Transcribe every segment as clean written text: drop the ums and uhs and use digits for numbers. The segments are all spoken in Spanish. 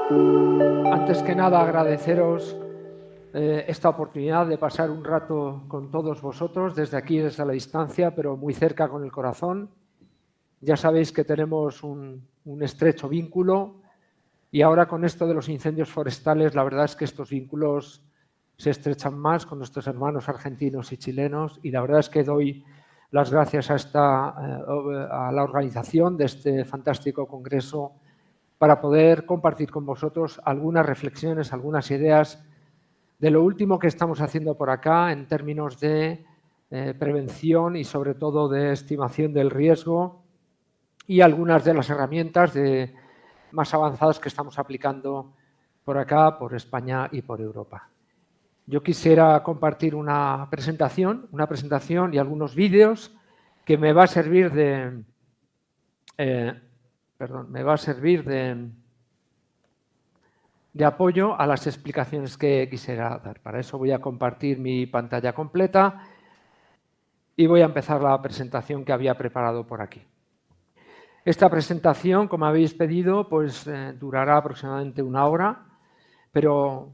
Antes que nada, agradeceros esta oportunidad de pasar un rato con todos vosotros, desde aquí, desde la distancia, pero muy cerca con el corazón. Ya sabéis que tenemos un estrecho vínculo y ahora con esto de los incendios forestales, la verdad es que estos vínculos se estrechan más con nuestros hermanos argentinos y chilenos, y la verdad es que doy las gracias a la organización de este fantástico congreso para poder compartir con vosotros algunas reflexiones, algunas ideas de lo último que estamos haciendo por acá en términos de prevención y sobre todo de estimación del riesgo, y algunas de las herramientas más avanzadas que estamos aplicando por acá, por España y por Europa. Yo quisiera compartir una presentación y algunos vídeos que me va a servir de apoyo a las explicaciones que quisiera dar. Para eso voy a compartir mi pantalla completa y voy a empezar la presentación que había preparado por aquí. Esta presentación, como habéis pedido, pues durará aproximadamente 1 hora, pero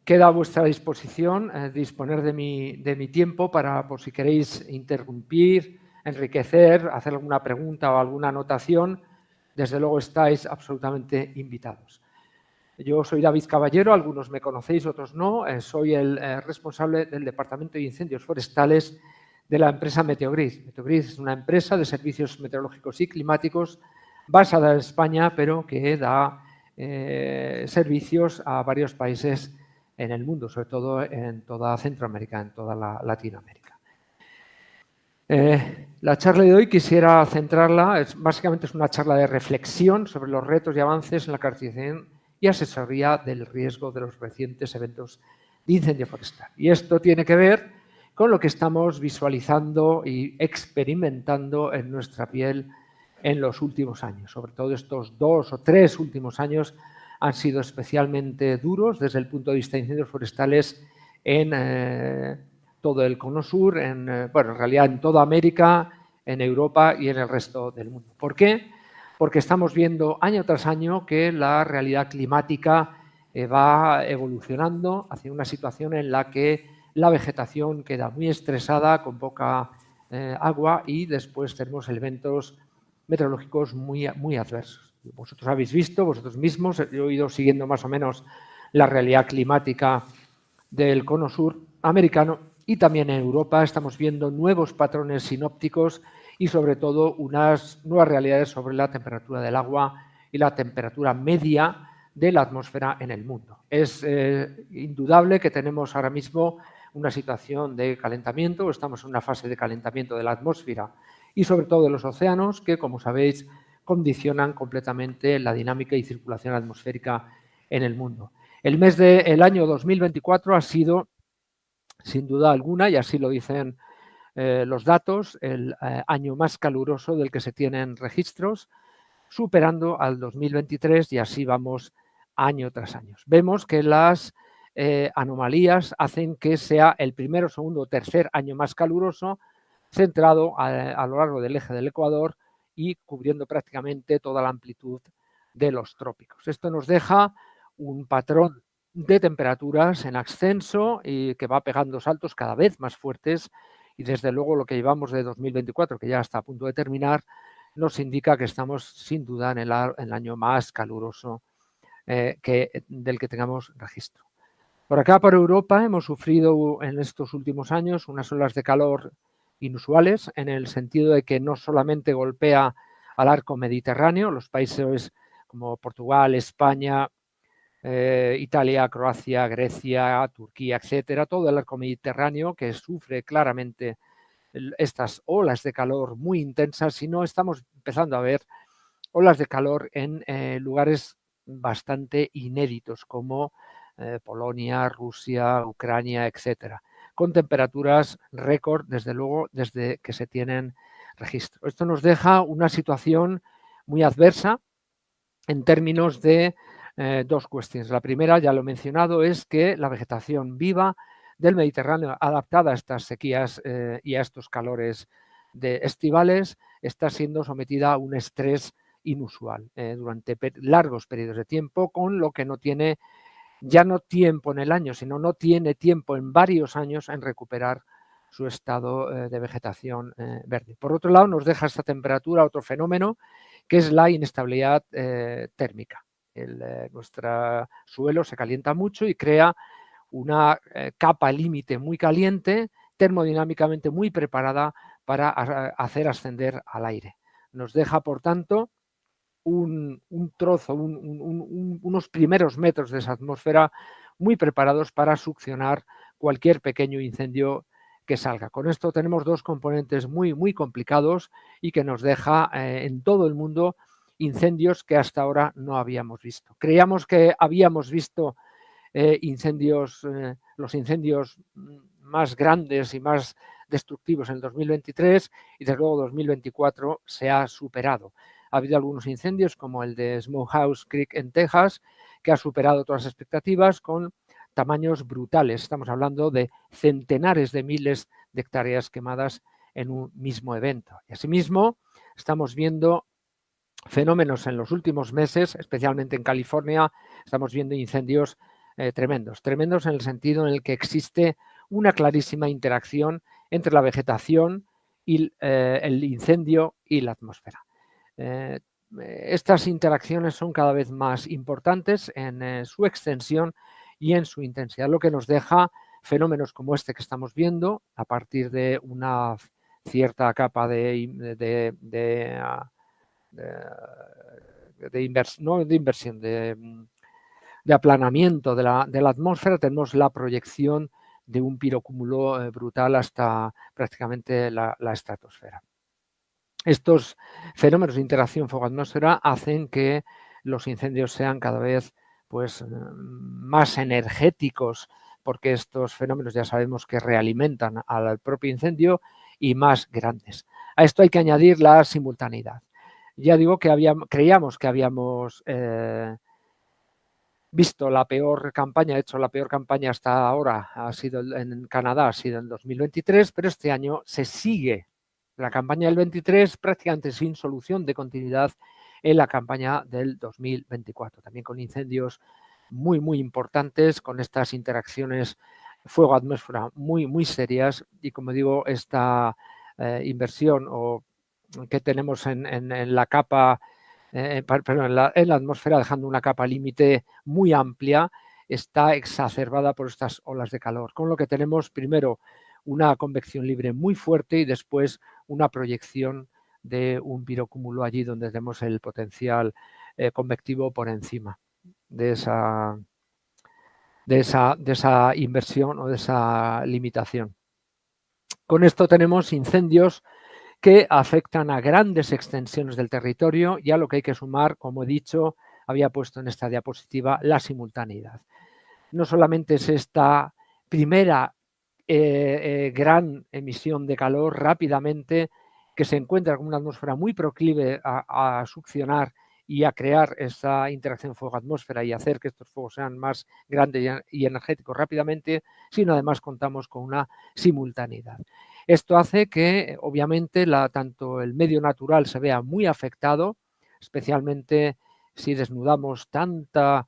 queda a vuestra disposición disponer de mi tiempo para, por si queréis interrumpir, enriquecer, hacer alguna pregunta o alguna anotación. Desde luego estáis absolutamente invitados. Yo soy David Caballero, algunos me conocéis, otros no. Soy el responsable del Departamento de Incendios Forestales de la empresa Meteogris. Meteogris es una empresa de servicios meteorológicos y climáticos basada en España, pero que da servicios a varios países en el mundo, sobre todo en toda Centroamérica, en toda Latinoamérica. La charla de hoy quisiera centrarla, básicamente es una charla de reflexión sobre los retos y avances en la caracterización y asesoría del riesgo de los recientes eventos de incendio forestal. Y esto tiene que ver con lo que estamos visualizando y experimentando en nuestra piel en los últimos años. Sobre todo estos 2 o 3 últimos años han sido especialmente duros desde el punto de vista de incendios forestales en todo el cono sur, en realidad en toda América, en Europa y en el resto del mundo. ¿Por qué? Porque estamos viendo año tras año que la realidad climática va evolucionando hacia una situación en la que la vegetación queda muy estresada, con poca agua, y después tenemos eventos meteorológicos muy adversos. Vosotros habéis visto, vosotros mismos, yo he ido siguiendo más o menos la realidad climática del cono sur americano, y también en Europa estamos viendo nuevos patrones sinópticos y sobre todo unas nuevas realidades sobre la temperatura del agua y la temperatura media de la atmósfera en el mundo. Es indudable que tenemos ahora mismo una situación de calentamiento, estamos en una fase de calentamiento de la atmósfera y sobre todo de los océanos, que, como sabéis, condicionan completamente la dinámica y circulación atmosférica en el mundo. El año 2024 ha sido, sin duda alguna, y así lo dicen los datos, el año más caluroso del que se tienen registros, superando al 2023, y así vamos año tras año. Vemos que las anomalías hacen que sea el primero, segundo o tercer año más caluroso, centrado a lo largo del eje del Ecuador y cubriendo prácticamente toda la amplitud de los trópicos. Esto nos deja un patrón de temperaturas en ascenso y que va pegando saltos cada vez más fuertes, y desde luego lo que llevamos de 2024, que ya está a punto de terminar, nos indica que estamos sin duda en el año más caluroso del que tengamos registro. Por acá, por Europa, hemos sufrido en estos últimos años unas olas de calor inusuales, en el sentido de que no solamente golpea al arco mediterráneo, los países como Portugal, España, Italia, Croacia, Grecia, Turquía, etcétera, todo el arco mediterráneo que sufre claramente estas olas de calor muy intensas, sino estamos empezando a ver olas de calor en lugares bastante inéditos como Polonia, Rusia, Ucrania, etcétera, con temperaturas récord, desde luego, desde que se tienen registro. Esto nos deja una situación muy adversa en términos de dos cuestiones. La primera, ya lo he mencionado, es que la vegetación viva del Mediterráneo, adaptada a estas sequías y a estos calores estivales, está siendo sometida a un estrés inusual durante largos periodos de tiempo, con lo que no tiene ya no tiempo en el año, sino no tiene tiempo en varios años en recuperar su estado de vegetación verde. Por otro lado, nos deja esta temperatura otro fenómeno, que es la inestabilidad térmica. Nuestro suelo se calienta mucho y crea una capa límite muy caliente, termodinámicamente muy preparada para hacer ascender al aire. Nos deja, por tanto, un trozo, unos primeros metros de esa atmósfera muy preparados para succionar cualquier pequeño incendio que salga. Con esto tenemos dos componentes muy complicados y que nos deja en todo el mundo incendios que hasta ahora no habíamos visto. Creíamos que habíamos visto los incendios más grandes y más destructivos en el 2023 y desde luego 2024 se ha superado. Ha habido algunos incendios como el de Smokehouse Creek en Texas, que ha superado todas las expectativas con tamaños brutales. Estamos hablando de centenares de miles de hectáreas quemadas en un mismo evento. Y asimismo, estamos viendo fenómenos en los últimos meses, especialmente en California, estamos viendo incendios tremendos en el sentido en el que existe una clarísima interacción entre la vegetación y el incendio y la atmósfera. Estas interacciones son cada vez más importantes en su extensión y en su intensidad, lo que nos deja fenómenos como este que estamos viendo a partir de una cierta capa de aplanamiento de la atmósfera. Tenemos la proyección de un pirocúmulo brutal hasta prácticamente la estratosfera. Estos fenómenos de interacción fuego-atmósfera hacen que los incendios sean cada vez más energéticos, porque estos fenómenos ya sabemos que realimentan al propio incendio, y más grandes. A esto hay que añadir la simultaneidad. Ya digo que creíamos que habíamos visto la peor campaña, de hecho la peor campaña hasta ahora ha sido en Canadá, ha sido en 2023, pero este año se sigue la campaña del 23 prácticamente sin solución de continuidad en la campaña del 2024, también con incendios muy importantes, con estas interacciones fuego-atmósfera muy serias, y como digo, esta inversión que tenemos en la capa, en la atmósfera, dejando una capa límite muy amplia, está exacerbada por estas olas de calor, con lo que tenemos primero una convección libre muy fuerte y después una proyección de un pirocúmulo allí donde tenemos el potencial convectivo por encima de esa inversión o de esa limitación. Con esto tenemos incendios que afectan a grandes extensiones del territorio, y a lo que hay que sumar, como he dicho, había puesto en esta diapositiva, la simultaneidad. No solamente es esta primera gran emisión de calor rápidamente, que se encuentra con una atmósfera muy proclive a succionar y a crear esa interacción fuego-atmósfera y hacer que estos fuegos sean más grandes y energéticos rápidamente, sino además contamos con una simultaneidad. Esto hace que, obviamente, tanto el medio natural se vea muy afectado, especialmente si desnudamos tanta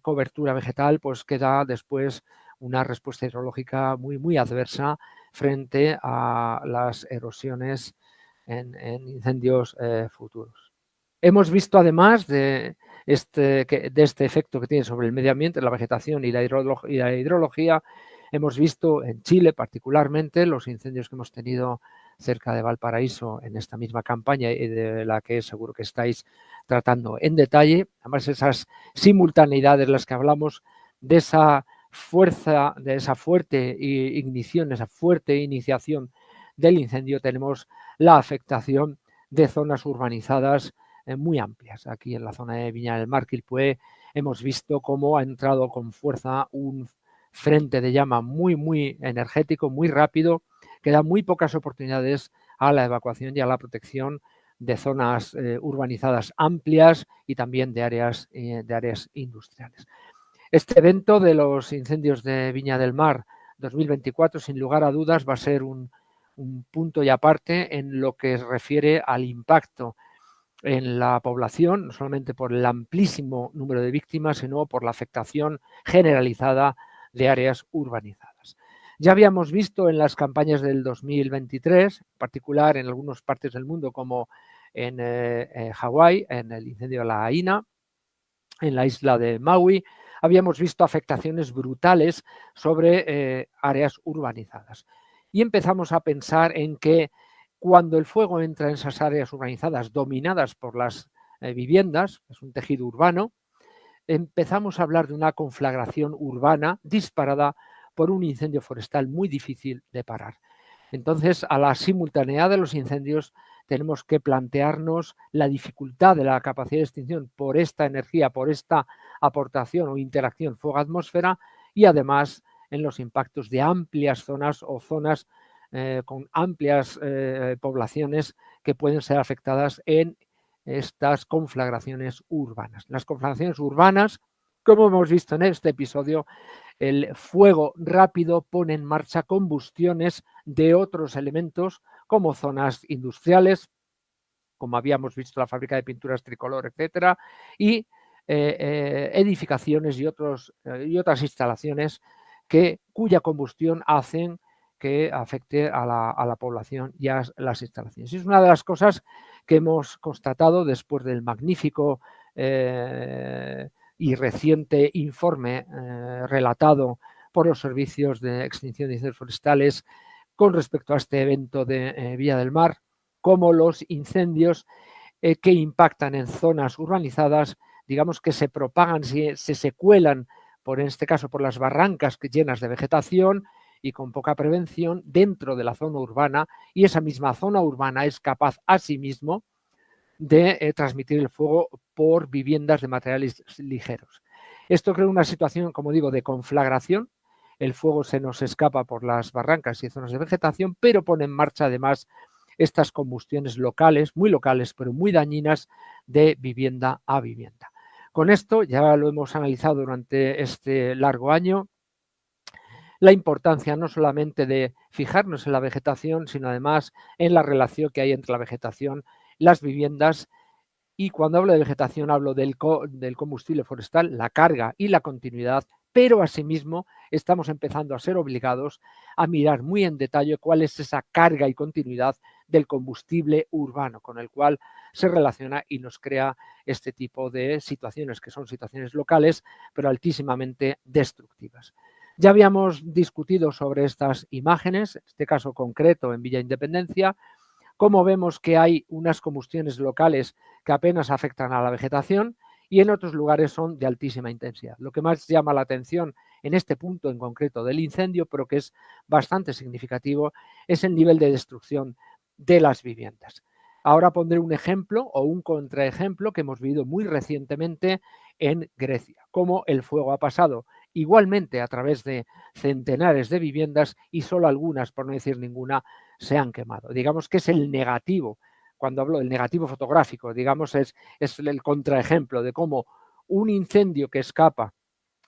cobertura vegetal, pues queda después una respuesta hidrológica muy adversa frente a las erosiones en incendios futuros. Hemos visto, además de este efecto que tiene sobre el medio ambiente, la vegetación y la hidrología, hemos visto en Chile particularmente los incendios que hemos tenido cerca de Valparaíso en esta misma campaña, y de la que seguro que estáis tratando en detalle. Además, esas simultaneidades de las que hablamos, de esa fuerza, de esa fuerte ignición, esa fuerte iniciación del incendio, tenemos la afectación de zonas urbanizadas muy amplias. Aquí en la zona de Viña del Mar, Quilpué, hemos visto cómo ha entrado con fuerza un frente de llama muy energético, muy rápido, que da muy pocas oportunidades a la evacuación y a la protección de zonas urbanizadas amplias y también de áreas industriales. Este evento de los incendios de Viña del Mar 2024, sin lugar a dudas, va a ser un punto y aparte en lo que se refiere al impacto en la población, no solamente por el amplísimo número de víctimas, sino por la afectación generalizada de áreas urbanizadas. Ya habíamos visto en las campañas del 2023, en particular en algunas partes del mundo como en Hawái, en el incendio de la Aina, en la isla de Maui, habíamos visto afectaciones brutales sobre áreas urbanizadas. Y empezamos a pensar en que cuando el fuego entra en esas áreas urbanizadas dominadas por las viviendas, es un tejido urbano, empezamos a hablar de una conflagración urbana disparada por un incendio forestal muy difícil de parar. Entonces, a la simultaneidad de los incendios, tenemos que plantearnos la dificultad de la capacidad de extinción por esta energía, por esta aportación o interacción fuego-atmósfera y además en los impactos de amplias zonas o zonas con amplias poblaciones que pueden ser afectadas en estas conflagraciones urbanas. Las conflagraciones urbanas, como hemos visto en este episodio, el fuego rápido pone en marcha combustiones de otros elementos como zonas industriales, como habíamos visto la fábrica de pinturas Tricolor, etcétera, y edificaciones y otras instalaciones cuya combustión hacen que afecte a la población y a las instalaciones. Y es una de las cosas que hemos constatado después del magnífico y reciente informe relatado por los servicios de extinción de incendios forestales con respecto a este evento de Villa del Mar, como los incendios que impactan en zonas urbanizadas, digamos que se propagan, se cuelan, en este caso por las barrancas llenas de vegetación y con poca prevención dentro de la zona urbana, y esa misma zona urbana es capaz asimismo de transmitir el fuego por viviendas de materiales ligeros. Esto crea una situación, como digo, de conflagración. El fuego se nos escapa por las barrancas y zonas de vegetación, pero pone en marcha además estas combustiones locales, pero muy dañinas de vivienda a vivienda. Con esto, ya lo hemos analizado durante este largo año, la importancia no solamente de fijarnos en la vegetación, sino además en la relación que hay entre la vegetación, las viviendas. Y cuando hablo de vegetación hablo del combustible forestal, la carga y la continuidad, pero asimismo estamos empezando a ser obligados a mirar muy en detalle cuál es esa carga y continuidad del combustible urbano con el cual se relaciona y nos crea este tipo de situaciones, que son situaciones locales, pero altísimamente destructivas. Ya habíamos discutido sobre estas imágenes, en este caso concreto en Villa Independencia, cómo vemos que hay unas combustiones locales que apenas afectan a la vegetación y en otros lugares son de altísima intensidad. Lo que más llama la atención en este punto en concreto del incendio, pero que es bastante significativo, es el nivel de destrucción de las viviendas. Ahora pondré un ejemplo o un contraejemplo que hemos vivido muy recientemente en Grecia, cómo el fuego ha pasado igualmente a través de centenares de viviendas y solo algunas, por no decir ninguna, se han quemado. Digamos que es el negativo, cuando hablo del negativo fotográfico, digamos es el contraejemplo de cómo un incendio que escapa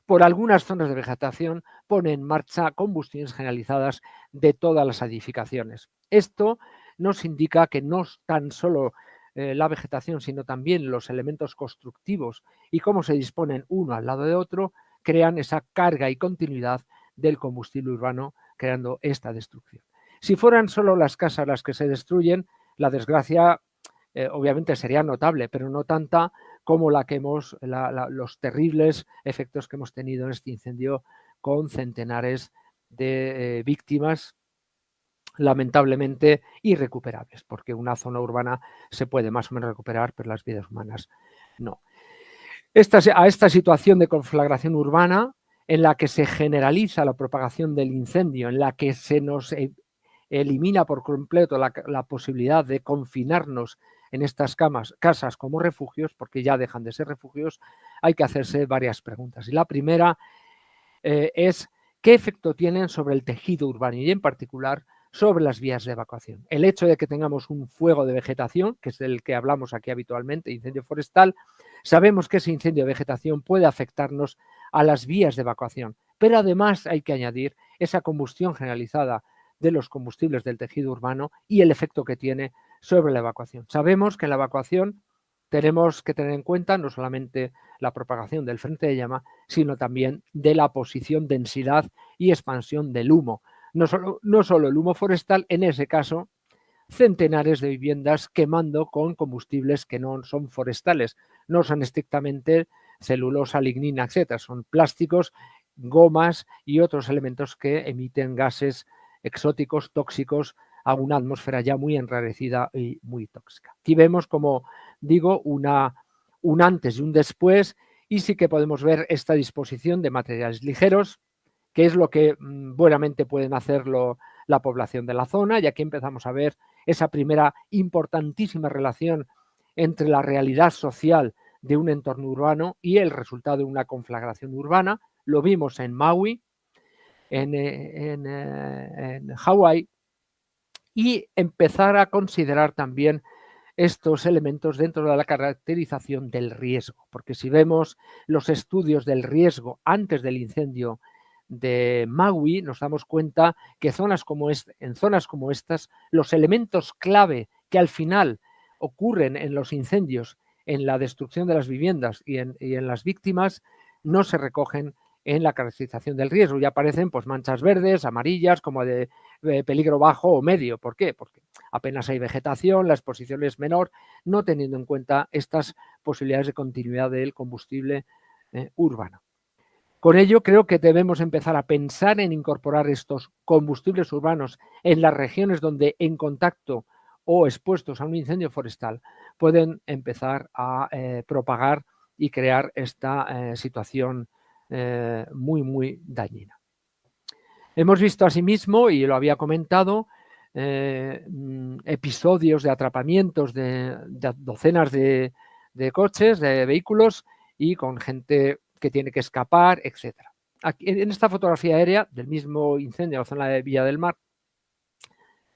por algunas zonas de vegetación pone en marcha combustiones generalizadas de todas las edificaciones. Esto nos indica que no tan solo la vegetación, sino también los elementos constructivos y cómo se disponen uno al lado de otro, crean esa carga y continuidad del combustible urbano, creando esta destrucción. Si fueran solo las casas las que se destruyen, la desgracia obviamente sería notable, pero no tanta como los terribles efectos que hemos tenido en este incendio con centenares de víctimas lamentablemente irrecuperables, porque una zona urbana se puede más o menos recuperar, pero las vidas humanas no. A esta situación de conflagración urbana, en la que se generaliza la propagación del incendio, en la que se nos elimina por completo la posibilidad de confinarnos en estas casas como refugios, porque ya dejan de ser refugios, hay que hacerse varias preguntas. Y la primera es qué efecto tienen sobre el tejido urbano y en particular sobre las vías de evacuación. El hecho de que tengamos un fuego de vegetación, que es del que hablamos aquí habitualmente, incendio forestal, sabemos que ese incendio de vegetación puede afectarnos a las vías de evacuación, pero además hay que añadir esa combustión generalizada de los combustibles del tejido urbano y el efecto que tiene sobre la evacuación. Sabemos que en la evacuación tenemos que tener en cuenta no solamente la propagación del frente de llama, sino también de la posición, densidad y expansión del humo. No solo el humo forestal, en ese caso, centenares de viviendas quemando con combustibles que no son forestales, no son estrictamente celulosa, lignina, etcétera, son plásticos, gomas y otros elementos que emiten gases exóticos, tóxicos, a una atmósfera ya muy enrarecida y muy tóxica. Aquí vemos, como digo, un antes y un después, y sí que podemos ver esta disposición de materiales ligeros, que es lo que buenamente pueden hacerlo la población de la zona, y aquí empezamos a ver esa primera importantísima relación entre la realidad social de un entorno urbano y el resultado de una conflagración urbana. Lo vimos en Maui, en Hawái, y empezar a considerar también estos elementos dentro de la caracterización del riesgo, porque si vemos los estudios del riesgo antes del incendio de Maui, nos damos cuenta que en zonas como estas, los elementos clave que al final ocurren en los incendios, en la destrucción de las viviendas y en las víctimas, no se recogen en la caracterización del riesgo, y aparecen pues manchas verdes, amarillas, como de peligro bajo o medio. ¿Por qué? Porque apenas hay vegetación, la exposición es menor, no teniendo en cuenta estas posibilidades de continuidad del combustible urbano. Con ello, creo que debemos empezar a pensar en incorporar estos combustibles urbanos en las regiones donde, en contacto o expuestos a un incendio forestal, pueden empezar a propagar y crear esta situación muy, muy dañina. Hemos visto asimismo, y lo había comentado, episodios de atrapamientos de docenas de coches, de vehículos, y con gente que tiene que escapar, etcétera. Aquí, en esta fotografía aérea del mismo incendio en la zona de Villa del Mar,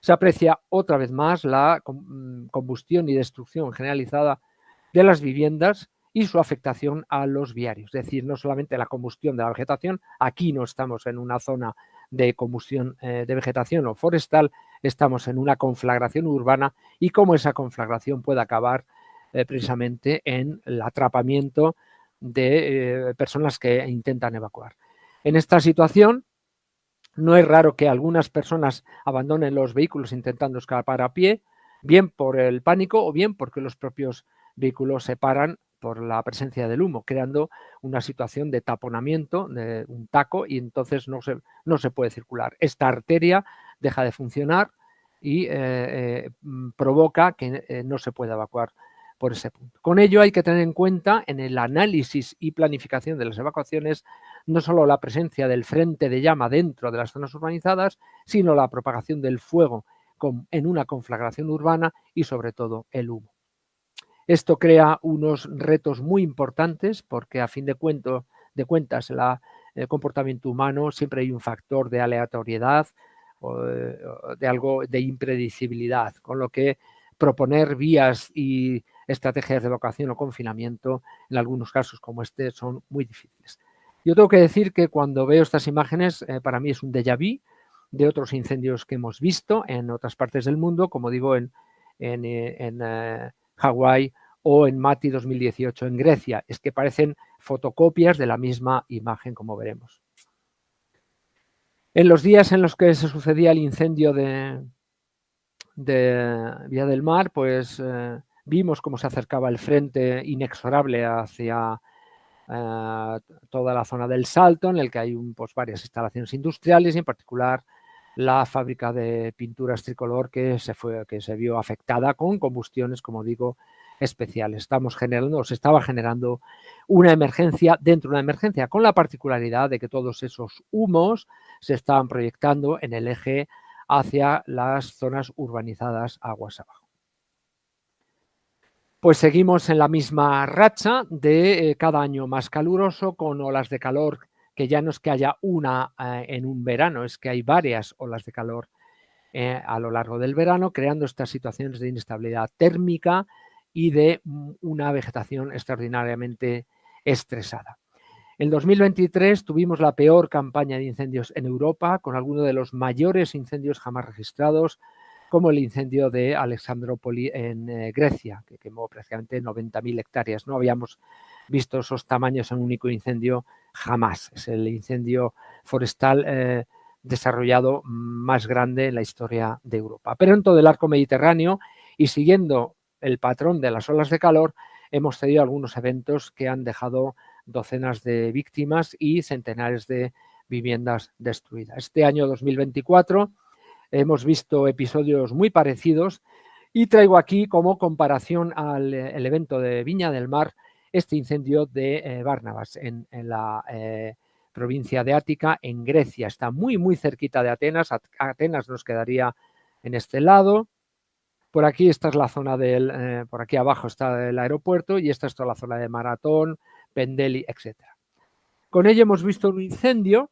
se aprecia otra vez más la combustión y destrucción generalizada de las viviendas y su afectación a los viarios. Es decir, no solamente la combustión de la vegetación, aquí no estamos en una zona de combustión de vegetación o forestal, estamos en una conflagración urbana, y cómo esa conflagración puede acabar precisamente en el atrapamiento de personas que intentan evacuar. En esta situación, no es raro que algunas personas abandonen los vehículos intentando escapar a pie, bien por el pánico o bien porque los propios vehículos se paran por la presencia del humo, creando una situación de taponamiento, de un taco, y entonces no se puede circular. Esta arteria deja de funcionar y provoca que no se pueda evacuar por ese punto. Con ello hay que tener en cuenta en el análisis y planificación de las evacuaciones no solo la presencia del frente de llama dentro de las zonas urbanizadas, sino la propagación del fuego en una conflagración urbana y sobre todo el humo. Esto crea unos retos muy importantes porque a fin de cuentas el comportamiento humano siempre hay un factor de aleatoriedad o de algo de impredecibilidad, con lo que proponer vías y estrategias de evacuación o confinamiento en algunos casos como este son muy difíciles. Yo tengo que decir que cuando veo estas imágenes, para mí es un déjà vu de otros incendios que hemos visto en otras partes del mundo, como digo, en Hawái o en Mati 2018 en Grecia. Es que parecen fotocopias de la misma imagen, como veremos. En los días en los que se sucedía el incendio de Villa del Mar, pues vimos cómo se acercaba el frente inexorable hacia toda la zona del Salto, en el que hay pues, varias instalaciones industriales, y en particular la fábrica de pinturas tricolor que se vio afectada con combustiones, como digo, especiales. Se estaba generando una emergencia dentro de una emergencia, con la particularidad de que todos esos humos se estaban proyectando en el eje hacia las zonas urbanizadas aguas abajo. Pues seguimos en la misma racha de cada año más caluroso, con olas de calor que ya no es que haya una en un verano, es que hay varias olas de calor a lo largo del verano, creando estas situaciones de inestabilidad térmica y de una vegetación extraordinariamente estresada. En 2023 tuvimos la peor campaña de incendios en Europa, con algunos de los mayores incendios jamás registrados, como el incendio de Alexandrópoli en Grecia, que quemó prácticamente 90.000 hectáreas. No habíamos visto esos tamaños en un único incendio jamás. Es el incendio forestal desarrollado más grande en la historia de Europa. Pero en todo el arco mediterráneo y siguiendo el patrón de las olas de calor, hemos tenido algunos eventos que han dejado docenas de víctimas y centenares de viviendas destruidas. Este año 2024 hemos visto episodios muy parecidos y traigo aquí como comparación al el evento de Viña del Mar este incendio de Barnabas en la provincia de Ática, en Grecia. Está muy cerquita de Atenas. Atenas nos quedaría en este lado. Por aquí esta es la zona del, por aquí abajo está el aeropuerto y esta es toda la zona de Maratón, Pendeli, etc. Con ello hemos visto un incendio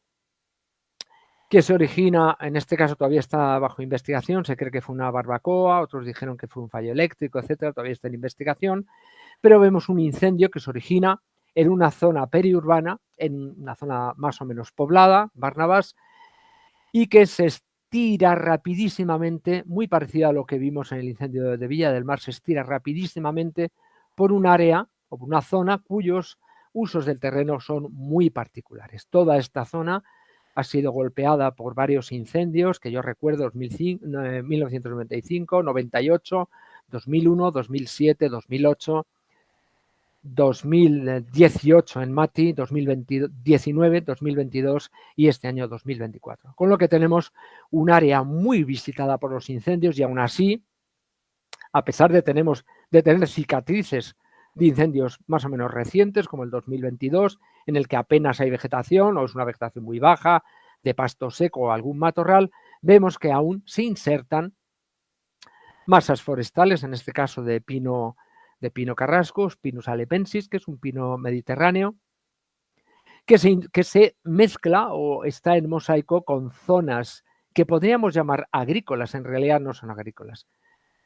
que se origina, en este caso todavía está bajo investigación, se cree que fue una barbacoa, otros dijeron que fue un fallo eléctrico, etcétera, todavía está en investigación, pero vemos un incendio que se origina en una zona periurbana, en una zona más o menos poblada, Barnabas, y que se estira rapidísimamente, muy parecido a lo que vimos en el incendio de Villa del Mar, se estira rapidísimamente por un área o por una zona cuyos usos del terreno son muy particulares. Toda esta zona ha sido golpeada por varios incendios que yo recuerdo, 1995, 98, 2001, 2007, 2008, 2018 en Mati, 2019, 2022 y este año 2024. Con lo que tenemos un área muy visitada por los incendios y aún así, a pesar de tener cicatrices de incendios más o menos recientes, como el 2022, en el que apenas hay vegetación o es una vegetación muy baja, de pasto seco o algún matorral, vemos que aún se insertan masas forestales, en este caso de pino carrasco, Pinus alepensis, que es un pino mediterráneo, que se mezcla o está en mosaico con zonas que podríamos llamar agrícolas, en realidad no son agrícolas.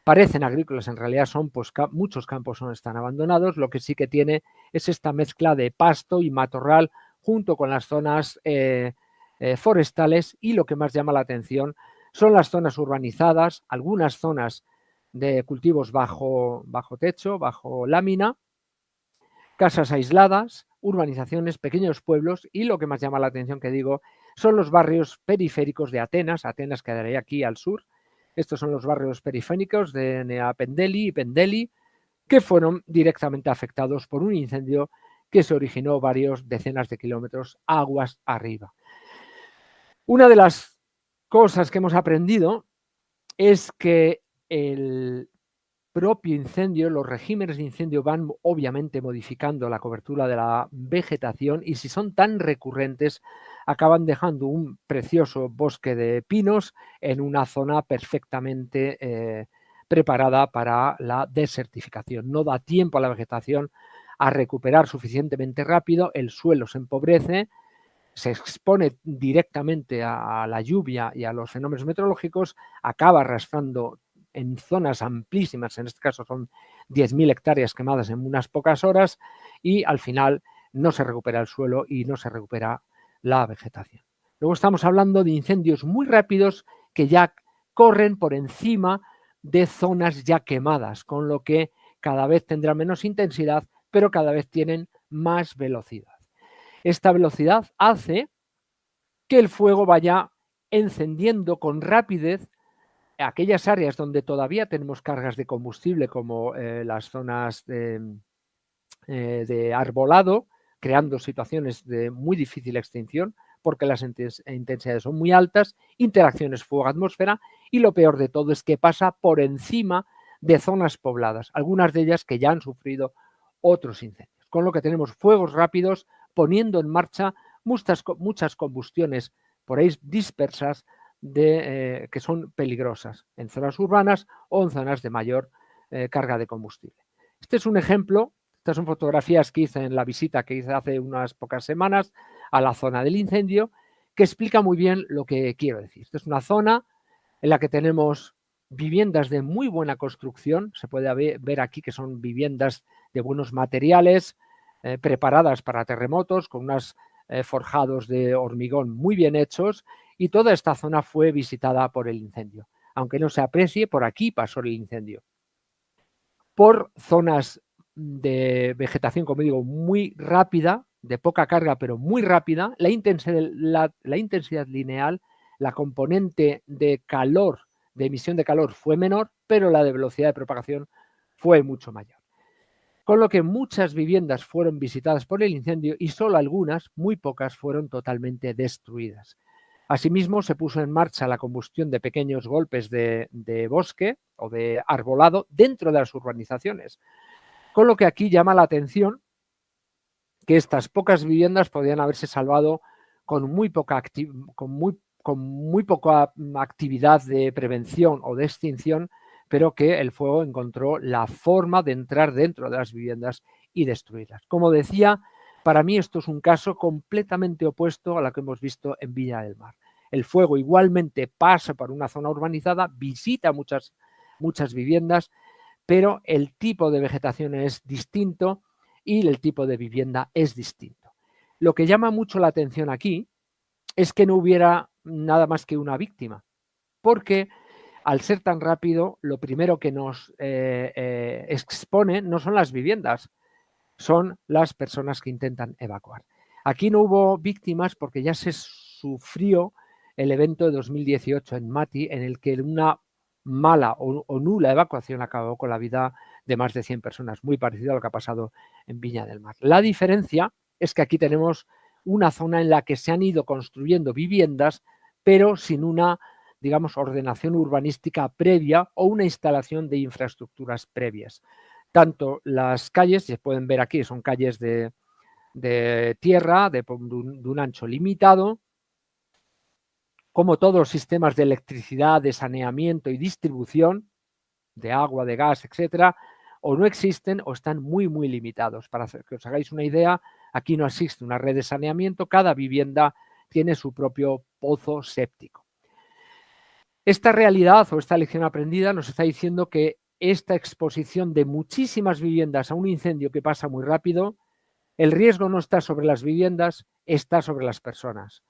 Parecen agrícolas, en realidad son, pues muchos campos están abandonados, lo que sí que tiene es esta mezcla de pasto y matorral junto con las zonas forestales, y lo que más llama la atención son las zonas urbanizadas, algunas zonas de cultivos bajo techo, bajo lámina, casas aisladas, urbanizaciones, pequeños pueblos, y lo que más llama la atención, que digo, son los barrios periféricos de Atenas. Atenas quedaría aquí al sur. Estos son los barrios periféricos de Nea Pendeli y Pendeli, que fueron directamente afectados por un incendio que se originó varios decenas de kilómetros aguas arriba. Una de las cosas que hemos aprendido es que el propio incendio, los regímenes de incendio van obviamente modificando la cobertura de la vegetación, y si son tan recurrentes acaban dejando un precioso bosque de pinos en una zona perfectamente preparada para la desertificación. No da tiempo a la vegetación a recuperar suficientemente rápido, el suelo se empobrece, se expone directamente a la lluvia y a los fenómenos meteorológicos, acaba arrastrando en zonas amplísimas, en este caso son 10.000 hectáreas quemadas en unas pocas horas, y al final no se recupera el suelo y no se recupera la vegetación. Luego estamos hablando de incendios muy rápidos que ya corren por encima de zonas ya quemadas, con lo que cada vez tendrán menos intensidad, pero cada vez tienen más velocidad. Esta velocidad hace que el fuego vaya encendiendo con rapidez aquellas áreas donde todavía tenemos cargas de combustible, como las zonas de arbolado, creando situaciones de muy difícil extinción porque las intensidades son muy altas, interacciones fuego-atmósfera, y lo peor de todo es que pasa por encima de zonas pobladas, algunas de ellas que ya han sufrido otros incendios. Con lo que tenemos fuegos rápidos poniendo en marcha muchas combustiones por ahí dispersas que son peligrosas en zonas urbanas o en zonas de mayor carga de combustible. Este es un ejemplo. Estas son fotografías que hice en la visita que hice hace unas pocas semanas a la zona del incendio, que explica muy bien lo que quiero decir. Esta es una zona en la que tenemos viviendas de muy buena construcción. Se puede ver aquí que son viviendas de buenos materiales, preparadas para terremotos, con unos forjados de hormigón muy bien hechos, y toda esta zona fue visitada por el incendio. aunque no se aprecie, por aquí pasó el incendio. Por zonas de vegetación, como digo, muy rápida, de poca carga, pero muy rápida, la intensidad lineal, la componente de calor, de emisión de calor fue menor, pero la de velocidad de propagación fue mucho mayor. Con lo que muchas viviendas fueron visitadas por el incendio y solo algunas, muy pocas, fueron totalmente destruidas. Asimismo, se puso en marcha la combustión de pequeños golpes de bosque o de arbolado dentro de las urbanizaciones. Con lo que aquí llama la atención que estas pocas viviendas podían haberse salvado con muy poca actividad de prevención o de extinción, pero que el fuego encontró la forma de entrar dentro de las viviendas y destruirlas. Como decía, para mí esto es un caso completamente opuesto a lo que hemos visto en Viña del Mar. El fuego igualmente pasa por una zona urbanizada, visita muchas viviendas, pero el tipo de vegetación es distinto y el tipo de vivienda es distinto. Lo que llama mucho la atención aquí es que no hubiera nada más que una víctima, porque al ser tan rápido, lo primero que nos expone no son las viviendas, son las personas que intentan evacuar. Aquí no hubo víctimas porque ya se sufrió el evento de 2018 en Mati, en el que una mala o nula evacuación acabó con la vida de más de 100 personas, muy parecido a lo que ha pasado en Viña del Mar. La diferencia es que aquí tenemos una zona en la que se han ido construyendo viviendas, pero sin una, digamos, ordenación urbanística previa o una instalación de infraestructuras previas. Tanto las calles, se pueden ver aquí, son calles de tierra, de un ancho limitado, como todos los sistemas de electricidad, de saneamiento y distribución, de agua, de gas, etcétera, o no existen o están muy, muy limitados. Para que os hagáis una idea, aquí no existe una red de saneamiento, cada vivienda tiene su propio pozo séptico. Esta realidad o esta lección aprendida nos está diciendo que esta exposición de muchísimas viviendas a un incendio que pasa muy rápido, el riesgo no está sobre las viviendas, está sobre las personas.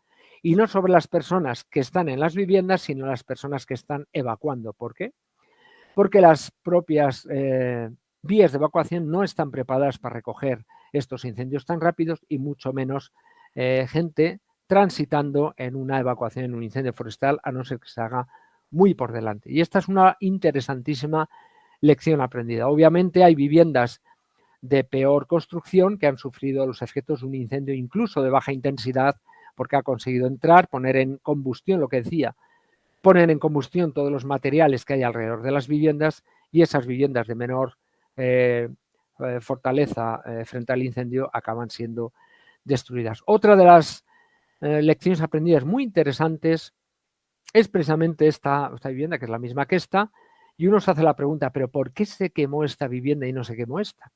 Y no sobre las personas que están en las viviendas, sino las personas que están evacuando. ¿Por qué? Porque las propias vías de evacuación no están preparadas para recoger estos incendios tan rápidos y mucho menos gente transitando en una evacuación, en un incendio forestal, a no ser que se haga muy por delante. Y esta es una interesantísima lección aprendida. Obviamente hay viviendas de peor construcción que han sufrido los efectos de un incendio incluso de baja intensidad porque ha conseguido entrar, poner en combustión, lo que decía, poner en combustión todos los materiales que hay alrededor de las viviendas y esas viviendas de menor fortaleza frente al incendio acaban siendo destruidas. Otra de las lecciones aprendidas muy interesantes es precisamente esta vivienda, que es la misma que esta, y uno se hace la pregunta, ¿pero por qué se quemó esta vivienda y no se quemó esta?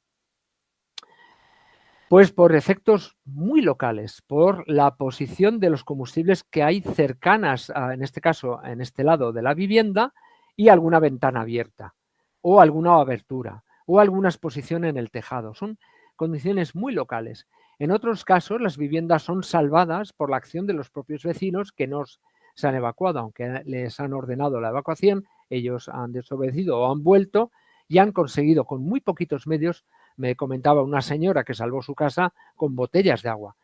Pues por efectos muy locales, por la posición de los combustibles que hay cercanas, en este caso, en este lado de la vivienda, y alguna ventana abierta, o alguna abertura, o alguna exposición en el tejado. Son condiciones muy locales. En otros casos, las viviendas son salvadas por la acción de los propios vecinos que no se han evacuado, aunque les han ordenado la evacuación, ellos han desobedecido o han vuelto y han conseguido con muy poquitos medios. Me comentaba una señora que salvó su casa con botellas de agua,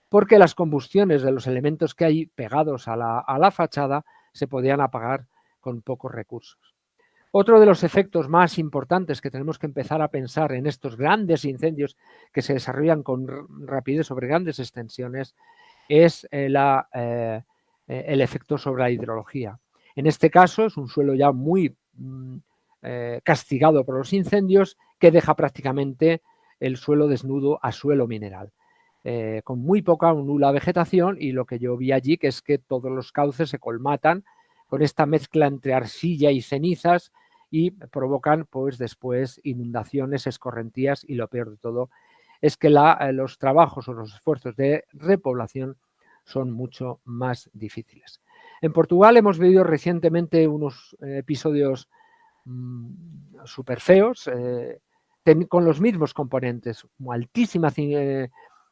porque las combustiones de los elementos que hay pegados a la fachada se podían apagar con pocos recursos. Otro de los efectos más importantes que tenemos que empezar a pensar en estos grandes incendios que se desarrollan con rapidez sobre grandes extensiones es el efecto sobre la hidrología. En este caso es un suelo ya muy castigado por los incendios que deja prácticamente el suelo desnudo a suelo mineral, con muy poca o nula vegetación, y lo que yo vi allí que es que todos los cauces se colmatan con esta mezcla entre arcilla y cenizas y provocan pues después inundaciones, escorrentías, y lo peor de todo es que los trabajos o los esfuerzos de repoblación son mucho más difíciles. En Portugal hemos vivido recientemente unos episodios súper feos, con los mismos componentes, altísima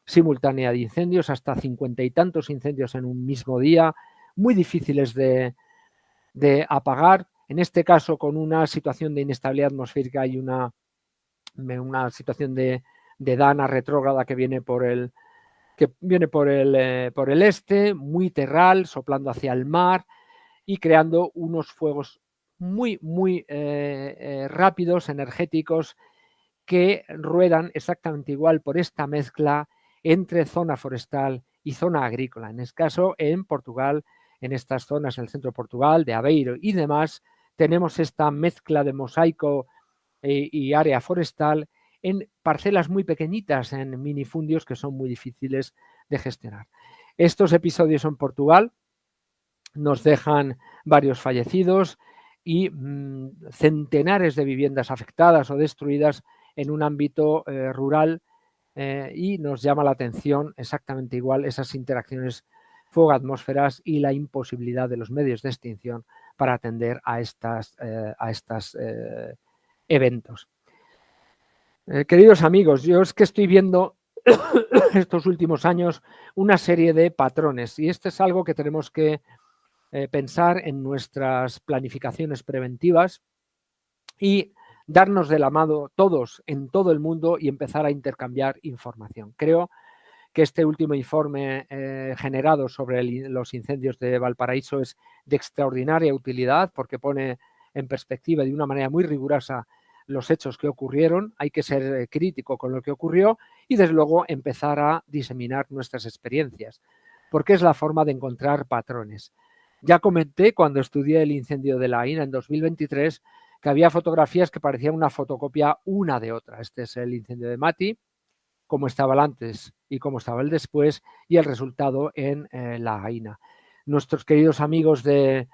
simultánea de incendios, hasta 50 y tantos incendios en un mismo día, muy difíciles de apagar. en este caso con una situación de inestabilidad atmosférica y una situación de dana retrógrada que viene por el este, muy terral, soplando hacia el mar y creando unos fuegos muy rápidos, energéticos, que ruedan exactamente igual por esta mezcla entre zona forestal y zona agrícola. En este caso, en Portugal, en estas zonas, en el centro de Portugal, de Aveiro y demás, tenemos esta mezcla de mosaico y área forestal en parcelas muy pequeñitas, en minifundios que son muy difíciles de gestionar. Estos episodios en Portugal nos dejan varios fallecidos y centenares de viviendas afectadas o destruidas en un ámbito rural, y nos llama la atención exactamente igual esas interacciones fuego-atmósferas y la imposibilidad de los medios de extinción para atender a estos eventos. Queridos amigos, yo es que estoy viendo estos últimos años una serie de patrones y esto es algo que tenemos que pensar en nuestras planificaciones preventivas y darnos de la mano todos en todo el mundo y empezar a intercambiar información. Creo que este último informe generado sobre los incendios de Valparaíso es de extraordinaria utilidad porque pone en perspectiva de una manera muy rigurosa los hechos que ocurrieron. Hay que ser crítico con lo que ocurrió y desde luego empezar a diseminar nuestras experiencias, porque es la forma de encontrar patrones. Ya comenté cuando estudié el incendio de La Aina en 2023 que había fotografías que parecían una fotocopia una de otra. Este es el incendio de Mati, cómo estaba el antes y cómo estaba el después y el resultado en La Aina. Nuestros queridos amigos de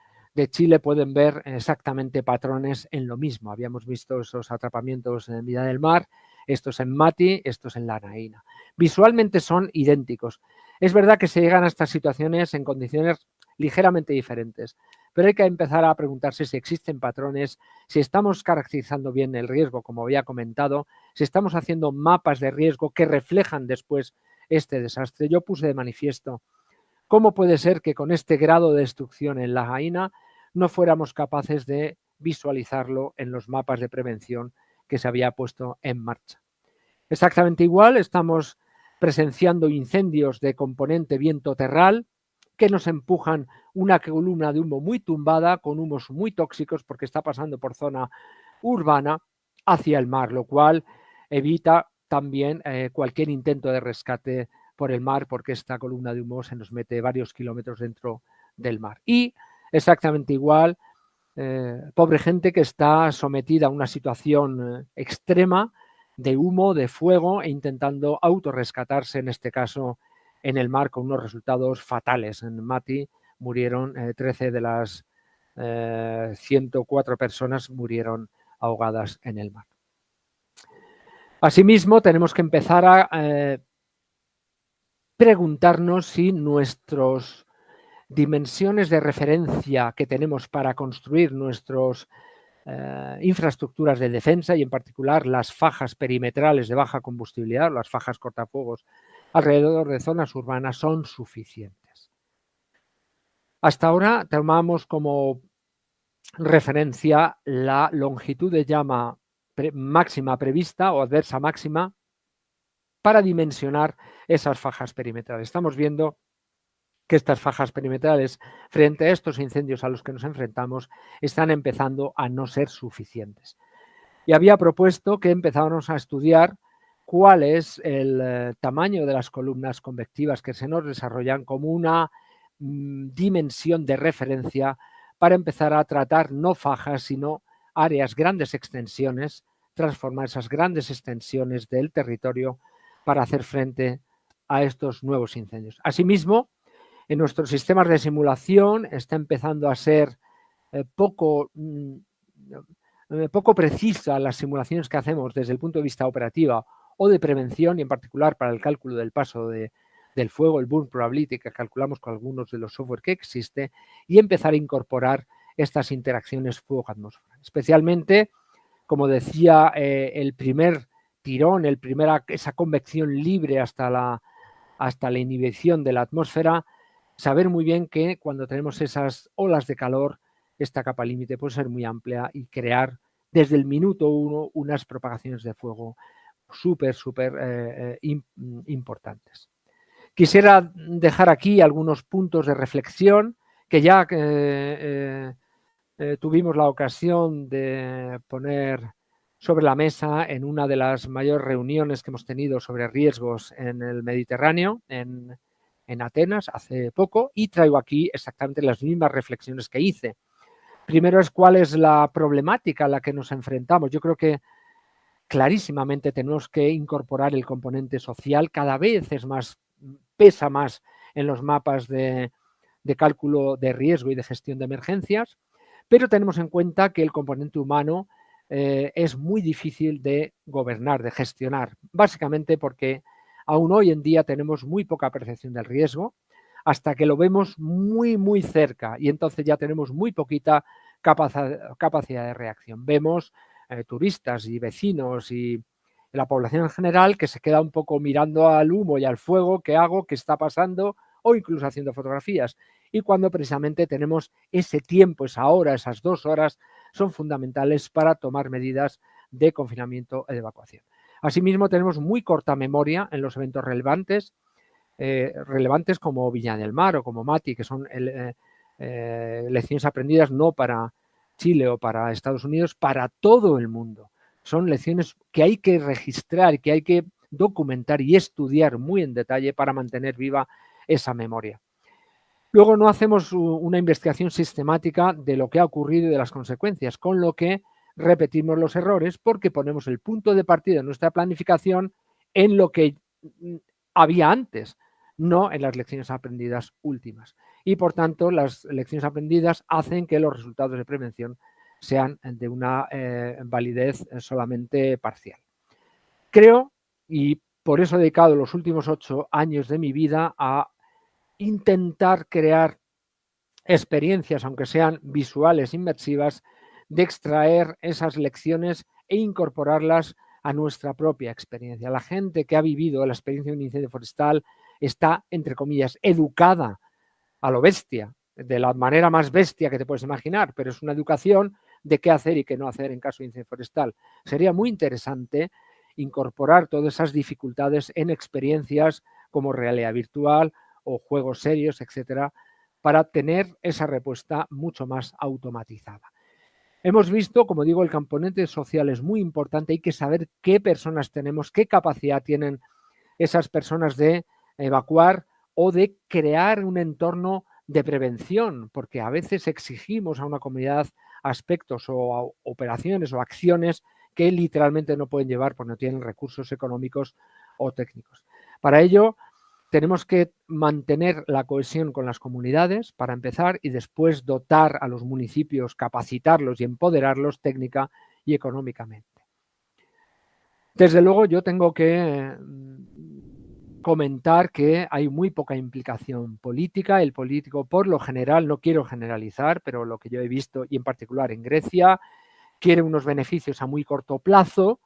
Chile pueden ver exactamente patrones en lo mismo. Habíamos visto esos atrapamientos en mitad del mar, estos en Mati, estos en La Aina. Visualmente son idénticos. Es verdad que se llegan a estas situaciones en condiciones ligeramente diferentes, pero hay que empezar a preguntarse si existen patrones, si estamos caracterizando bien el riesgo, como había comentado, si estamos haciendo mapas de riesgo que reflejan después este desastre. Yo puse de manifiesto cómo puede ser que con este grado de destrucción en La Aina no fuéramos capaces de visualizarlo en los mapas de prevención que se había puesto en marcha. Exactamente igual, estamos presenciando incendios de componente viento terral que nos empujan una columna de humo muy tumbada con humos muy tóxicos porque está pasando por zona urbana hacia el mar, lo cual evita también cualquier intento de rescate por el mar porque esta columna de humo se nos mete varios kilómetros dentro del mar. Y exactamente igual, pobre gente que está sometida a una situación extrema de humo, de fuego e intentando autorrescatarse, en este caso en el mar, con unos resultados fatales. En Mati murieron 13 de las 104 personas murieron ahogadas en el mar. Asimismo, tenemos que empezar a preguntarnos si nuestras dimensiones de referencia que tenemos para construir nuestras infraestructuras de defensa y en particular las fajas perimetrales de baja combustibilidad, las fajas cortafuegos alrededor de zonas urbanas son suficientes. Hasta ahora tomamos como referencia la longitud de llama máxima prevista o adversa máxima para dimensionar esas fajas perimetrales. Estamos viendo que estas fajas perimetrales, frente a estos incendios a los que nos enfrentamos, están empezando a no ser suficientes. Y había propuesto que empezáramos a estudiar cuál es el tamaño de las columnas convectivas que se nos desarrollan como una dimensión de referencia para empezar a tratar no fajas, sino áreas, grandes extensiones, transformar esas grandes extensiones del territorio para hacer frente a estos nuevos incendios. Asimismo, en nuestros sistemas de simulación está empezando a ser poco precisa las simulaciones que hacemos desde el punto de vista operativo o de prevención y en particular para el cálculo del paso del fuego, el burn probability que calculamos con algunos de los software que existe y empezar a incorporar estas interacciones fuego-atmósfera. Especialmente, como decía, el primer tirón, esa convección libre hasta la inhibición de la atmósfera, saber muy bien que cuando tenemos esas olas de calor esta capa límite puede ser muy amplia y crear desde el minuto 1 unas propagaciones de fuego súper importantes. Quisiera dejar aquí algunos puntos de reflexión que ya tuvimos la ocasión de poner sobre la mesa en una de las mayores reuniones que hemos tenido sobre riesgos en el Mediterráneo, en Atenas, hace poco, y traigo aquí exactamente las mismas reflexiones que hice. Primero es cuál es la problemática a la que nos enfrentamos. Yo creo que clarísimamente tenemos que incorporar el componente social, cada vez pesa más en los mapas de cálculo de riesgo y de gestión de emergencias, pero tenemos en cuenta que el componente humano es muy difícil de gobernar, de gestionar, básicamente porque aún hoy en día tenemos muy poca percepción del riesgo, hasta que lo vemos muy cerca y entonces ya tenemos muy poquita capacidad de reacción. Vemos turistas y vecinos y la población en general que se queda un poco mirando al humo y al fuego, qué hago, qué está pasando, o incluso haciendo fotografías. Y cuando precisamente tenemos ese tiempo, esa hora, esas 2 horas, son fundamentales para tomar medidas de confinamiento y de evacuación. Asimismo, tenemos muy corta memoria en los eventos relevantes como Viña del Mar o como Mati, que son lecciones aprendidas no para Chile o para Estados Unidos, para todo el mundo. Son lecciones que hay que registrar, que hay que documentar y estudiar muy en detalle para mantener viva esa memoria. Luego no hacemos una investigación sistemática de lo que ha ocurrido y de las consecuencias, con lo que repetimos los errores porque ponemos el punto de partida de nuestra planificación en lo que había antes, no en las lecciones aprendidas últimas. Y por tanto, las lecciones aprendidas hacen que los resultados de prevención sean de una validez solamente parcial. Creo, y por eso he dedicado los últimos 8 años de mi vida a intentar crear experiencias, aunque sean visuales, inmersivas, de extraer esas lecciones e incorporarlas a nuestra propia experiencia. La gente que ha vivido la experiencia de un incendio forestal está, entre comillas, educada a lo bestia, de la manera más bestia que te puedes imaginar, pero es una educación de qué hacer y qué no hacer en caso de incendio forestal. Sería muy interesante incorporar todas esas dificultades en experiencias como realidad virtual o juegos serios, etcétera, para tener esa respuesta mucho más automatizada. Hemos visto, como digo, el componente social es muy importante, hay que saber qué personas tenemos, qué capacidad tienen esas personas de evacuar o de crear un entorno de prevención, porque a veces exigimos a una comunidad aspectos o operaciones o acciones que literalmente no pueden llevar porque no tienen recursos económicos o técnicos. Para ello, tenemos que mantener la cohesión con las comunidades para empezar y después dotar a los municipios, capacitarlos y empoderarlos técnica y económicamente. Desde luego yo tengo que comentar que hay muy poca implicación política. El político, por lo general, no quiero generalizar, pero lo que yo he visto, y en particular en Grecia, quiere unos beneficios a muy corto plazo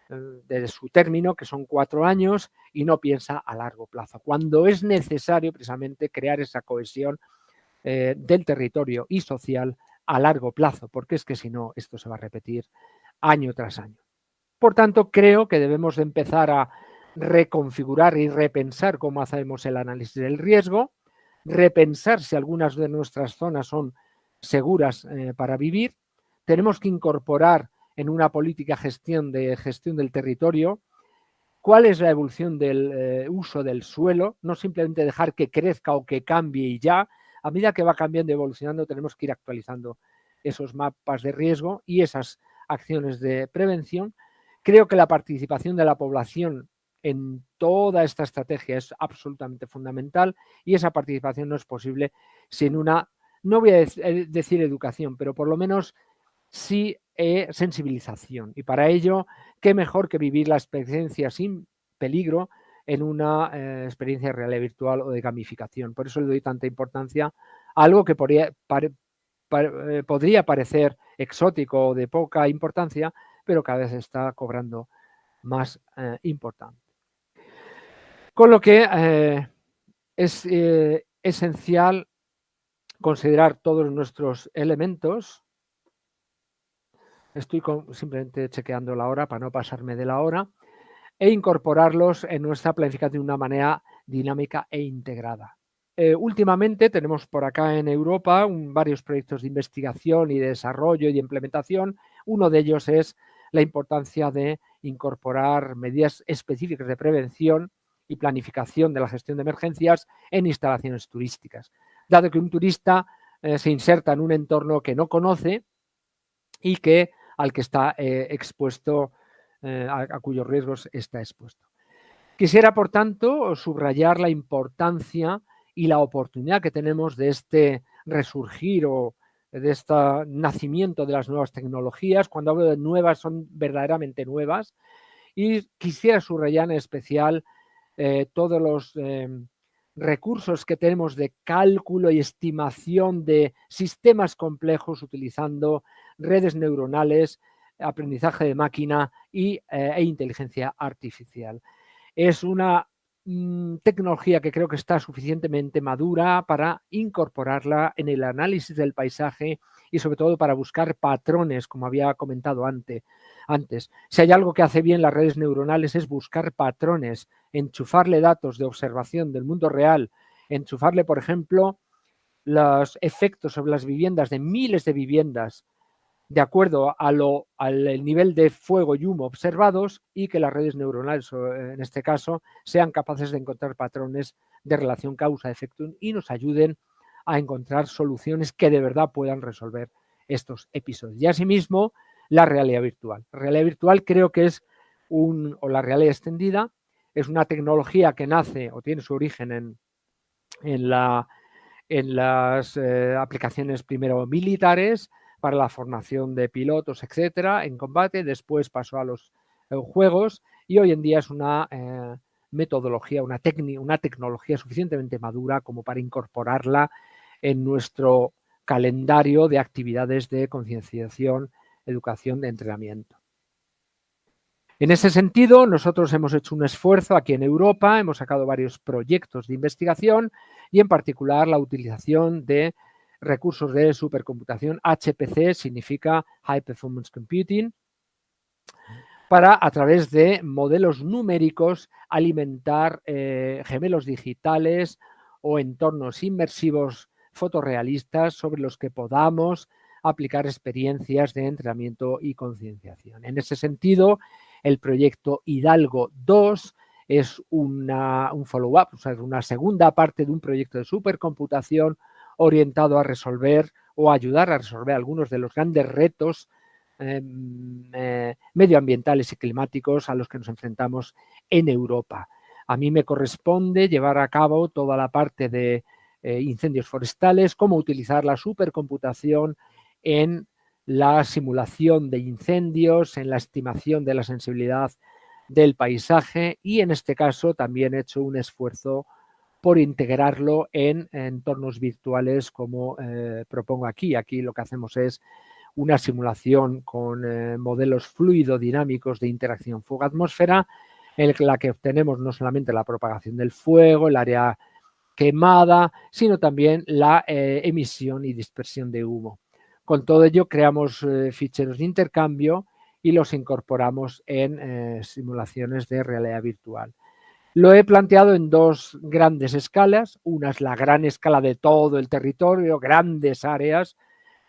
de su término, que son 4 años, y no piensa a largo plazo, cuando es necesario precisamente crear esa cohesión del territorio y social a largo plazo, porque es que si no, esto se va a repetir año tras año. Por tanto, creo que debemos empezar a reconfigurar y repensar cómo hacemos el análisis del riesgo, repensar si algunas de nuestras zonas son seguras para vivir. Tenemos que incorporar en una política gestión del territorio cuál es la evolución del uso del suelo, no simplemente dejar que crezca o que cambie y ya. A medida que va cambiando y evolucionando, tenemos que ir actualizando esos mapas de riesgo y esas acciones de prevención. Creo que la participación de la población en toda esta estrategia es absolutamente fundamental y esa participación no es posible sin una, no voy a decir educación, pero por lo menos sí sensibilización. Y para ello, qué mejor que vivir la experiencia sin peligro en una experiencia de realidad virtual o de gamificación. Por eso le doy tanta importancia a algo que podría parecer exótico o de poca importancia, pero cada vez está cobrando más importancia. Con lo que es esencial considerar todos nuestros elementos. Estoy simplemente chequeando la hora para no pasarme de la hora e incorporarlos en nuestra planificación de una manera dinámica e integrada. Últimamente tenemos por acá en Europa varios proyectos de investigación y de desarrollo y de implementación. Uno de ellos es la importancia de incorporar medidas específicas de prevención y planificación de la gestión de emergencias en instalaciones turísticas, dado que un turista se inserta en un entorno que no conoce y al que está expuesto, a cuyos riesgos está expuesto. Quisiera, por tanto, subrayar la importancia y la oportunidad que tenemos de este resurgir o de este nacimiento de las nuevas tecnologías. Cuando hablo de nuevas, son verdaderamente nuevas. Y quisiera subrayar en especial todos los recursos que tenemos de cálculo y estimación de sistemas complejos utilizando redes neuronales, aprendizaje de máquina e inteligencia artificial. Es una tecnología que creo que está suficientemente madura para incorporarla en el análisis del paisaje y sobre todo para buscar patrones, como había comentado antes. Si hay algo que hace bien las redes neuronales es buscar patrones, enchufarle datos de observación del mundo real, enchufarle, por ejemplo, los efectos sobre las viviendas de miles de viviendas de acuerdo al nivel de fuego y humo observados y que las redes neuronales, en este caso, sean capaces de encontrar patrones de relación causa-efecto y nos ayuden a encontrar soluciones que de verdad puedan resolver estos episodios. Y asimismo, la realidad virtual. La realidad virtual creo que es o la realidad extendida, es una tecnología que nace o tiene su origen en las aplicaciones primero militares para la formación de pilotos, etcétera, en combate. Después pasó a los juegos y hoy en día es una metodología, una tecnología suficientemente madura como para incorporarla en nuestro calendario de actividades de concienciación, educación, de entrenamiento. En ese sentido, nosotros hemos hecho un esfuerzo aquí en Europa, hemos sacado varios proyectos de investigación y en particular la utilización de recursos de supercomputación. HPC significa High Performance Computing, para a través de modelos numéricos alimentar gemelos digitales o entornos inmersivos fotorrealistas sobre los que podamos aplicar experiencias de entrenamiento y concienciación. En ese sentido, el proyecto Hidalgo 2 es un follow-up, o sea, una segunda parte de un proyecto de supercomputación orientado a resolver o ayudar a resolver algunos de los grandes retos medioambientales y climáticos a los que nos enfrentamos en Europa. A mí me corresponde llevar a cabo toda la parte de incendios forestales, cómo utilizar la supercomputación en la simulación de incendios, en la estimación de la sensibilidad del paisaje y en este caso también he hecho un esfuerzo por integrarlo en entornos virtuales como propongo aquí. Aquí lo que hacemos es una simulación con modelos fluidodinámicos de interacción fuego-atmósfera, en la que obtenemos no solamente la propagación del fuego, el área quemada, sino también la emisión y dispersión de humo. Con todo ello creamos ficheros de intercambio y los incorporamos en simulaciones de realidad virtual. Lo he planteado en dos grandes escalas. Una es la gran escala de todo el territorio, grandes áreas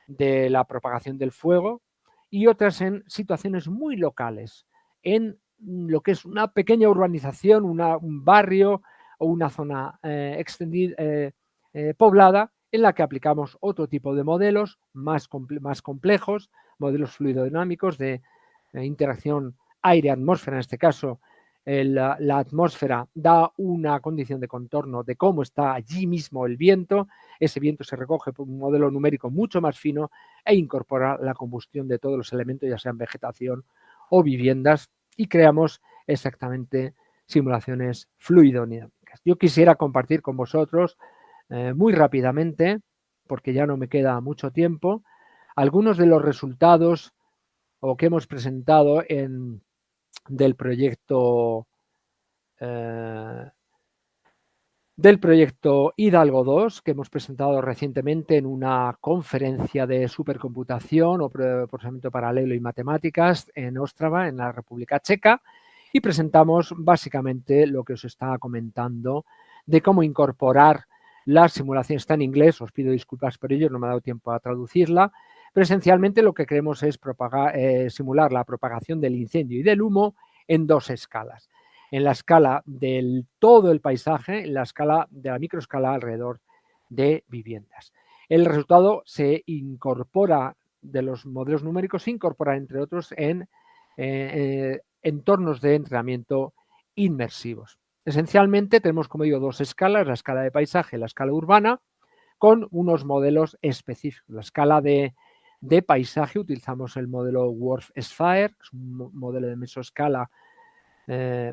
de la propagación del fuego, y otras en situaciones muy locales, en lo que es una pequeña urbanización, un barrio o una zona extendida, poblada, en la que aplicamos otro tipo de modelos más complejos, modelos fluidodinámicos de interacción aire-atmósfera, en este caso la atmósfera da una condición de contorno de cómo está allí mismo el viento, ese viento se recoge por un modelo numérico mucho más fino e incorpora la combustión de todos los elementos, ya sean vegetación o viviendas, y creamos exactamente simulaciones fluidodinámicas. Yo quisiera compartir con vosotros muy rápidamente, porque ya no me queda mucho tiempo, algunos de los resultados o que hemos presentado del proyecto del proyecto Hidalgo 2, que hemos presentado recientemente en una conferencia de supercomputación o procesamiento paralelo y matemáticas en Ostrava, en la República Checa, y presentamos básicamente lo que os estaba comentando de cómo incorporar las simulaciones. Está en inglés, os pido disculpas por ello, no me ha dado tiempo a traducirla, pero esencialmente lo que queremos es simular la propagación del incendio y del humo en dos escalas. En la escala del todo el paisaje, en la escala de la microescala alrededor de viviendas. El resultado se incorpora de los modelos numéricos, se incorpora entre otros en entornos de entrenamiento inmersivos. Esencialmente tenemos, como digo, dos escalas, la escala de paisaje y la escala urbana, con unos modelos específicos. La escala de paisaje utilizamos el modelo Worf Sphere, que es un modelo de mesoescala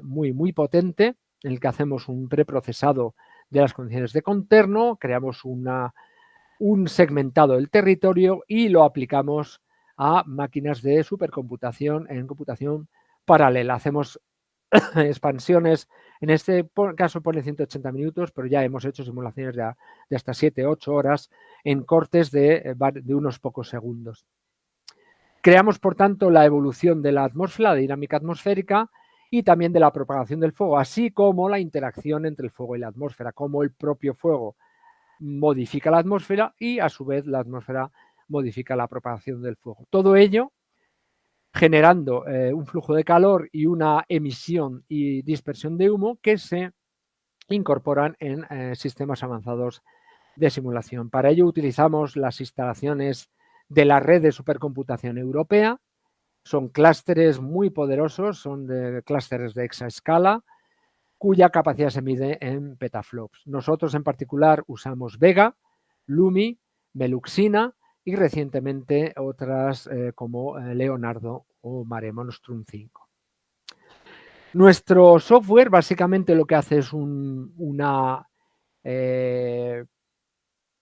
muy potente, en el que hacemos un preprocesado de las condiciones de contorno, creamos un segmentado del territorio y lo aplicamos a máquinas de supercomputación en computación paralela. Hacemos expansiones, en este caso pone 180 minutos, pero ya hemos hecho simulaciones de hasta 7-8 horas en cortes de unos pocos segundos. Creamos, por tanto, la evolución de la atmósfera, la dinámica atmosférica, y también de la propagación del fuego, así como la interacción entre el fuego y la atmósfera, cómo el propio fuego modifica la atmósfera y a su vez la atmósfera modifica la propagación del fuego. Todo ello generando un flujo de calor y una emisión y dispersión de humo que se incorporan en sistemas avanzados de simulación. Para ello utilizamos las instalaciones de la red de supercomputación europea. Son clústeres muy poderosos, son clústeres de exaescala, cuya capacidad se mide en petaflops. Nosotros en particular usamos Vega, Lumi, Meluxina y recientemente otras como Leonardo o Mare Nostrum 5. Nuestro software básicamente lo que hace es una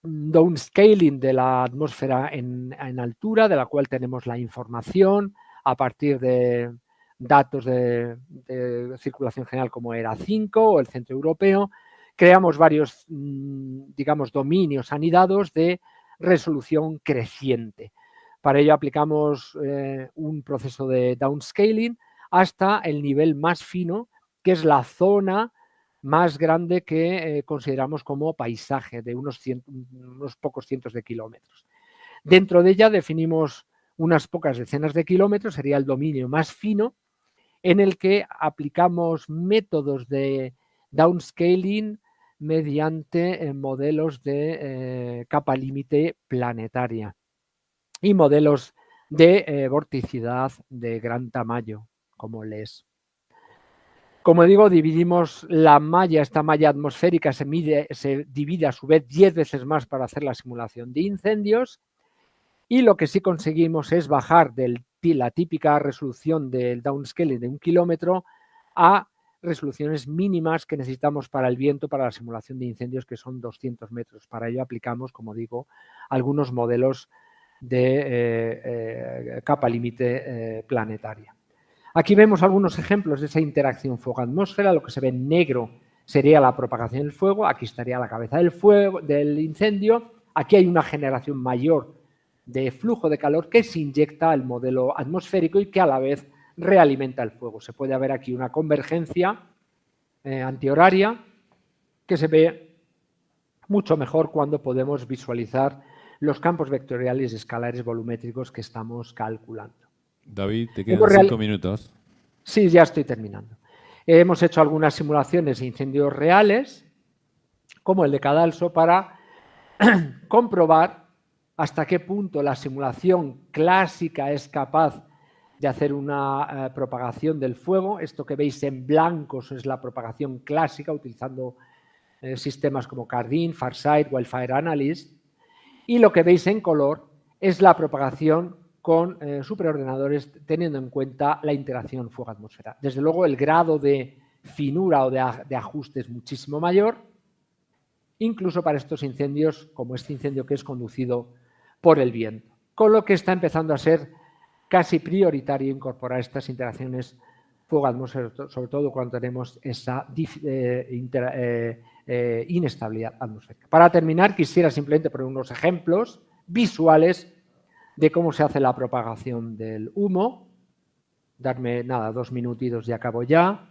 downscaling de la atmósfera en altura, de la cual tenemos la información a partir de datos de circulación general como ERA 5 o el Centro Europeo. Creamos varios, digamos, dominios anidados de resolución creciente. Para ello aplicamos un proceso de downscaling hasta el nivel más fino, que es la zona más grande que consideramos como paisaje, de unos pocos cientos de kilómetros. Dentro de ella definimos unas pocas decenas de kilómetros, sería el dominio más fino, en el que aplicamos métodos de downscaling mediante modelos de capa límite planetaria y modelos de vorticidad de gran tamaño, como LES. Como digo, dividimos la malla, esta malla atmosférica se divide a su vez 10 veces más para hacer la simulación de incendios, y lo que sí conseguimos es bajar de la típica resolución del downscaling de 1 kilómetro a resoluciones mínimas que necesitamos para el viento, para la simulación de incendios, que son 200 metros. Para ello aplicamos, como digo, algunos modelos de capa límite planetaria. Aquí vemos algunos ejemplos de esa interacción fuego-atmósfera. Lo que se ve en negro sería la propagación del fuego. Aquí estaría la cabeza del fuego, del incendio. Aquí hay una generación mayor de flujo de calor que se inyecta al modelo atmosférico y que a la vez realimenta el fuego. Se puede ver aquí una convergencia antihoraria que se ve mucho mejor cuando podemos visualizar los campos vectoriales y escalares volumétricos que estamos calculando. David, te quedan 5 minutos. Sí, ya estoy terminando. Hemos hecho algunas simulaciones de incendios reales, como el de Cadalso, para comprobar hasta qué punto la simulación clásica es capaz de hacer una propagación del fuego. Esto que veis en blancos es la propagación clásica, utilizando sistemas como Cardin, Farsight, Wildfire Analyst. Y lo que veis en color es la propagación con superordenadores, teniendo en cuenta la interacción fuego-atmósfera. Desde luego, el grado de finura o de ajuste es muchísimo mayor, incluso para estos incendios, como este incendio que es conducido por el viento. Con lo que está empezando a ser casi prioritario incorporar estas interacciones fuego-atmósfera, sobre todo cuando tenemos esa inestabilidad atmosférica. Para terminar, quisiera simplemente poner unos ejemplos visuales de cómo se hace la propagación del humo. Darme, nada, 2 minutitos y acabo ya.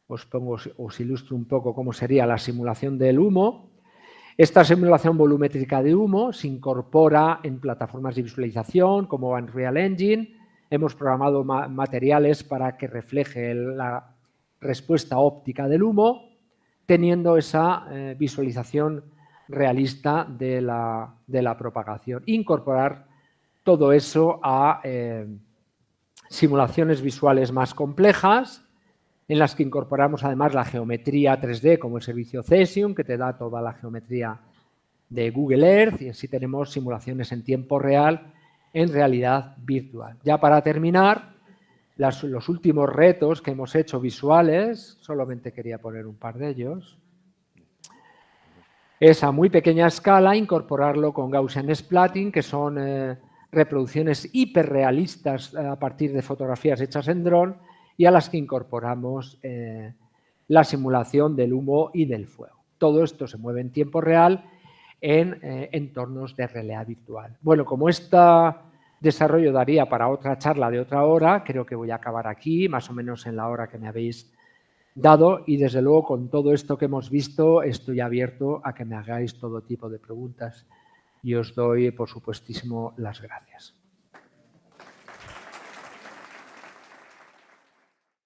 Os ilustro un poco cómo sería la simulación del humo. Esta simulación volumétrica de humo se incorpora en plataformas de visualización como Unreal Engine. Hemos programado materiales para que refleje la respuesta óptica del humo, teniendo esa visualización realista de la propagación. Incorporar todo eso a simulaciones visuales más complejas, en las que incorporamos además la geometría 3D, como el servicio Cesium, que te da toda la geometría de Google Earth, y así tenemos simulaciones en tiempo real en realidad virtual. Ya para terminar, los últimos retos que hemos hecho visuales, solamente quería poner un par de ellos, es a muy pequeña escala incorporarlo con Gaussian Splatting, que son reproducciones hiperrealistas a partir de fotografías hechas en dron, y a las que incorporamos la simulación del humo y del fuego. Todo esto se mueve en tiempo real en entornos de realidad virtual. Bueno, como este desarrollo daría para otra charla de otra hora, creo que voy a acabar aquí, más o menos en la hora que me habéis dado, y desde luego con todo esto que hemos visto estoy abierto a que me hagáis todo tipo de preguntas y os doy, por supuestísimo, las gracias.